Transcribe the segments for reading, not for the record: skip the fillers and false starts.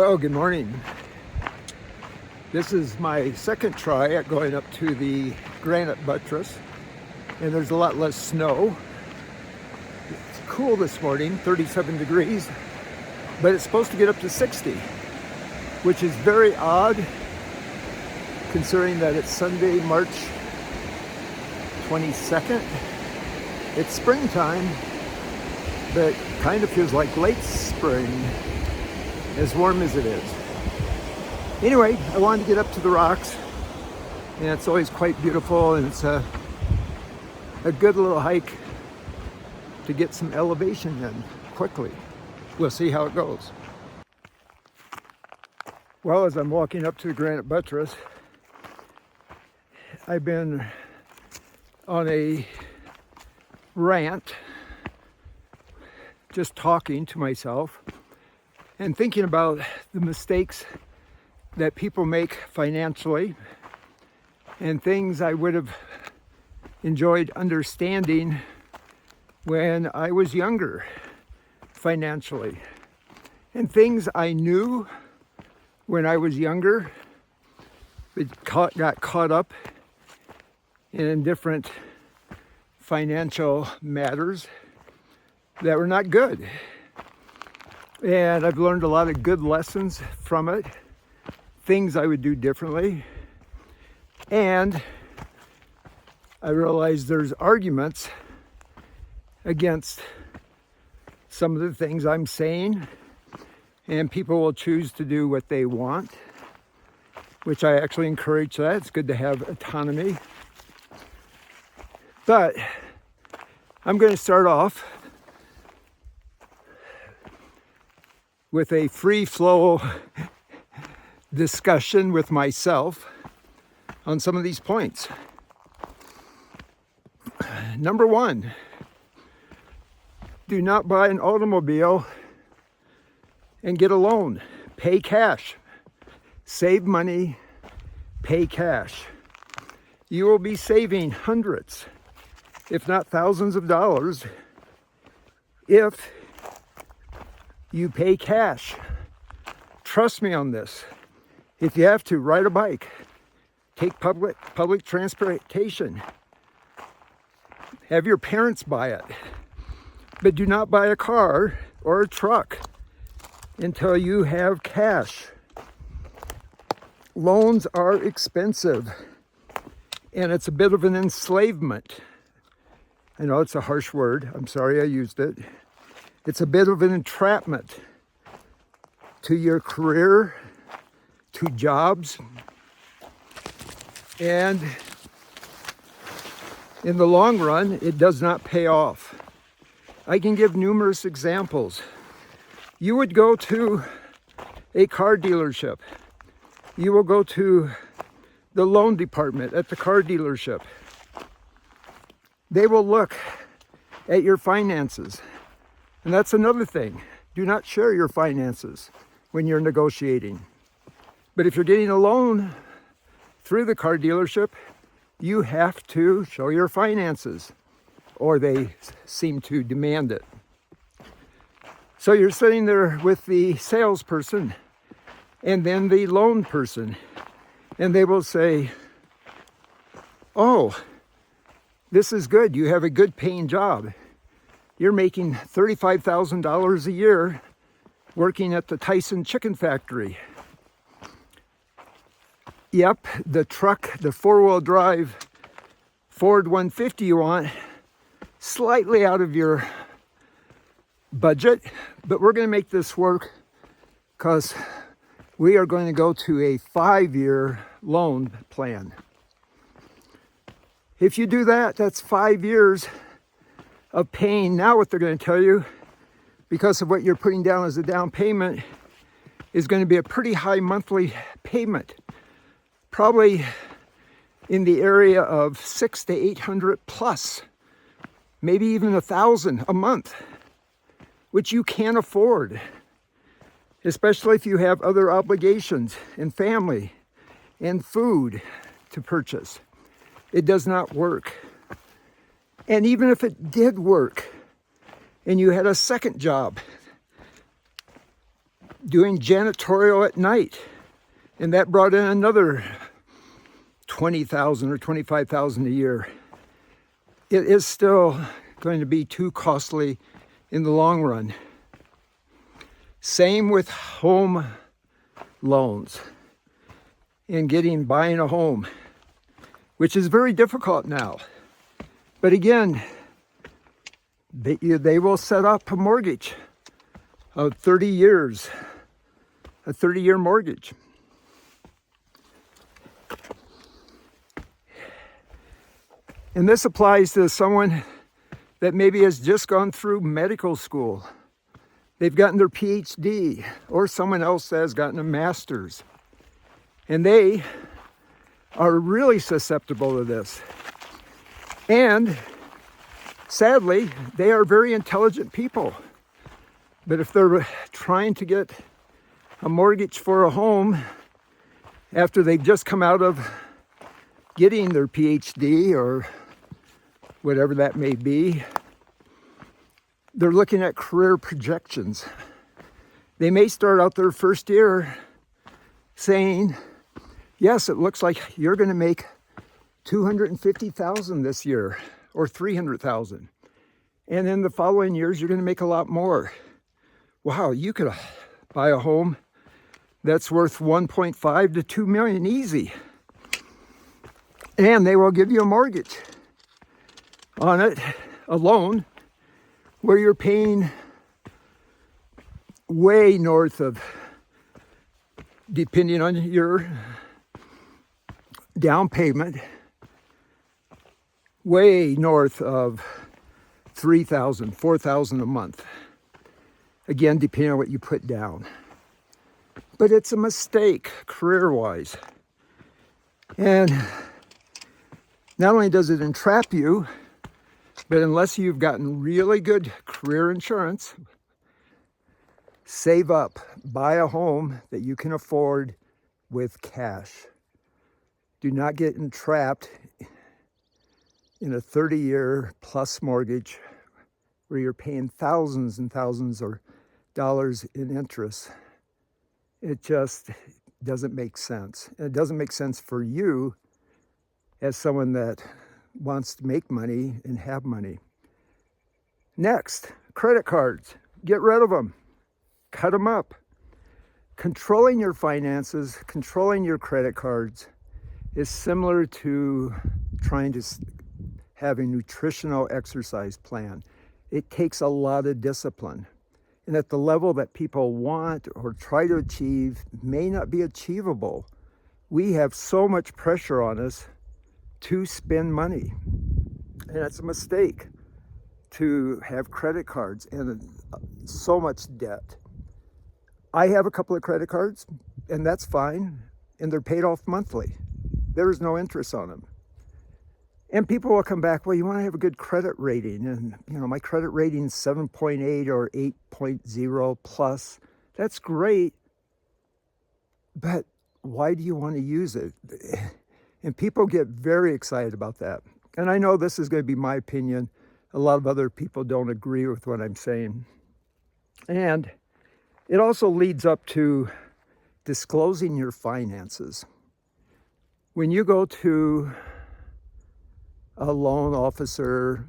Well, good morning. This is my second try at going up to the Granite Buttress, and there's a lot less snow. It's cool this morning, 37 degrees, but it's supposed to get up to 60, which is very odd considering that it's Sunday, March 22nd. It's springtime, but kind of feels like late spring, as warm as it is. Anyway, I wanted to get up to the rocks, and it's always quite beautiful, and it's a good little hike to get some elevation in quickly. We'll see how it goes. Well, as I'm walking up to the Granite Buttress, I've been on a rant, just talking to myself and thinking about the mistakes that people make financially and things I would have enjoyed understanding when I was younger financially, and things I knew when I was younger but got caught up in different financial matters that were not good. And I've learned a lot of good lessons from it, things I would do differently. And I realized there's arguments against some of the things I'm saying, and people will choose to do what they want, which I actually encourage that. It's good to have autonomy. But I'm going to start off with a free flow discussion with myself on some of these points. Number one, do not buy an automobile and get a loan. Pay cash. Save money, pay cash. You will be saving hundreds, if not thousands of dollars if you pay cash. Trust me on this. If you have to, ride a bike, take public transportation, have your parents buy it, but do not buy a car or a truck until you have cash. Loans are expensive, and it's a bit of an enslavement. I know it's a harsh word. I'm sorry I used it. It's a bit of an entrapment to your career, to jobs, and in the long run, it does not pay off. I can give numerous examples. You would go to a car dealership. You will go to the loan department at the car dealership. They will look at your finances. And that's another thing. Do not share your finances when you're negotiating. But if you're getting a loan through the car dealership, you have to show your finances, or they seem to demand it. So you're sitting there with the salesperson and then the loan person, and they will say, "Oh, this is good. You have a good paying job. You're making $35,000 a year working at the Tyson chicken factory. Yep, the truck, the four-wheel drive Ford 150 you want, slightly out of your budget, but we're going to make this work because we are going to go to a 5-year loan plan. If you do that, that's 5 years of paying. Now what they're going to tell you, because of what you're putting down as a down payment, is going to be a pretty high monthly payment, probably in the area of $600 to $800 plus, maybe even $1,000 a month, which you can't afford, especially if you have other obligations and family and food to purchase. It does not work. And even if it did work and you had a second job, doing janitorial at night, and that brought in another $20,000 or $25,000 a year. It is still going to be too costly in the long run. Same with home loans and buying a home, which is very difficult now. But again, they will set up a mortgage of 30 years, a 30-year mortgage. And this applies to someone that maybe has just gone through medical school. They've gotten their PhD, or someone else that has gotten a master's. And they are really susceptible to this. And sadly, they are very intelligent people. But if they're trying to get a mortgage for a home after they've just come out of getting their PhD or whatever that may be, they're looking at career projections. They may start out their first year saying, yes, it looks like you're going to make $250,000 this year or $300,000. And in the following years, you're going to make a lot more. Wow, you could buy a home that's worth 1.5 to 2 million easy. And they will give you a mortgage on it, a loan, where you're paying way north of, depending on your down payment, way north of $3,000, $4,000 a month. Again, depending on what you put down. But it's a mistake career-wise. And not only does it entrap you, but unless you've gotten really good career insurance, save up, buy a home that you can afford with cash. Do not get entrapped in a 30-year plus mortgage where you're paying thousands and thousands of dollars in interest. It just doesn't make sense. And it doesn't make sense for you as someone that wants to make money and have money. Next, credit cards. Get rid of them. Cut them up. Controlling your finances, controlling your credit cards is similar to trying to have a nutritional exercise plan. It takes a lot of discipline. And at the level that people want or try to achieve may not be achievable. We have so much pressure on us to spend money. And it's a mistake to have credit cards and so much debt. I have a couple of credit cards, and that's fine, and they're paid off monthly. There is no interest on them. And people will come back, well, you want to have a good credit rating. And, my credit rating is 7.8 or 8.0 plus. That's great. But why do you want to use it? And people get very excited about that. And I know this is going to be my opinion. A lot of other people don't agree with what I'm saying. And it also leads up to disclosing your finances. When you go to a loan officer,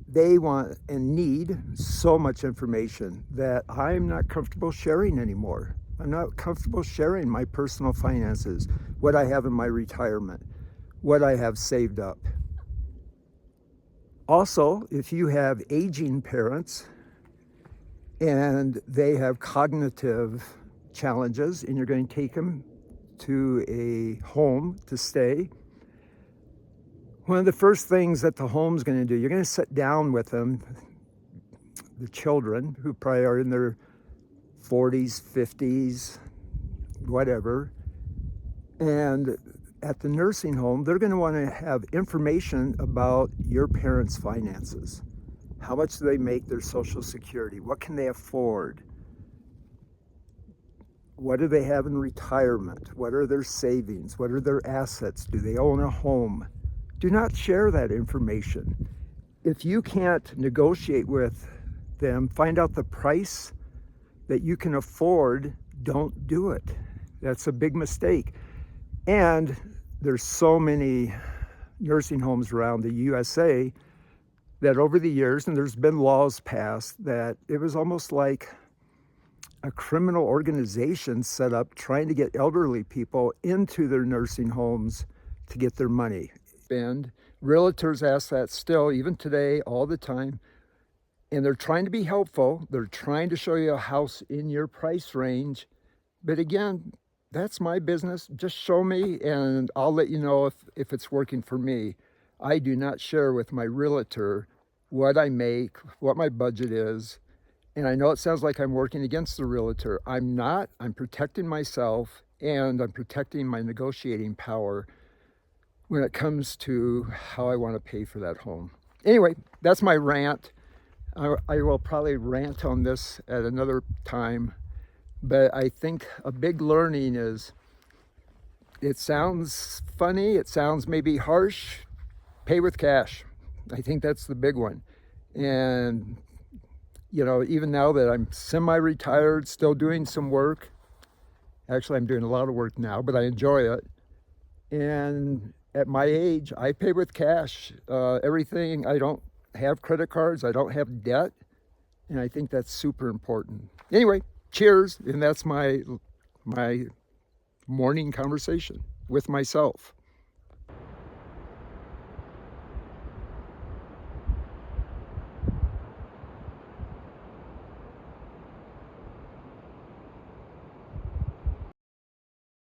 they want and need so much information that I'm not comfortable sharing anymore. I'm not comfortable sharing my personal finances, what I have in my retirement, what I have saved up. Also, if you have aging parents and they have cognitive challenges and you're going to take them to a home to stay, one of the first things that the home's going to do, you're going to sit down with them, the children who probably are in their 40s, 50s, whatever, and at the nursing home, they're going to want to have information about your parents' finances. How much do they make their Social Security? What can they afford? What do they have in retirement? What are their savings? What are their assets? Do they own a home? Do not share that information. If you can't negotiate with them, find out the price that you can afford, don't do it. That's a big mistake. And there's so many nursing homes around the USA that over the years, and there's been laws passed, that it was almost like a criminal organization set up trying to get elderly people into their nursing homes to get their money. And realtors ask that still, even today, all the time. And they're trying to be helpful. They're trying to show you a house in your price range. But again, that's my business. Just show me and I'll let you know if it's working for me. I do not share with my realtor what I make, what my budget is. And I know it sounds like I'm working against the realtor. I'm not. I'm protecting myself and I'm protecting my negotiating power when it comes to how I want to pay for that home. Anyway, that's my rant. I will probably rant on this at another time, but I think a big learning is, it sounds funny, it sounds maybe harsh, pay with cash. I think that's the big one. And you know, even now that I'm semi-retired, still doing some work. Actually, I'm doing a lot of work now, but I enjoy it. And at my age, I pay with cash. Everything, I don't have credit cards, I don't have debt. And I think that's super important. Anyway, cheers. And that's my morning conversation with myself.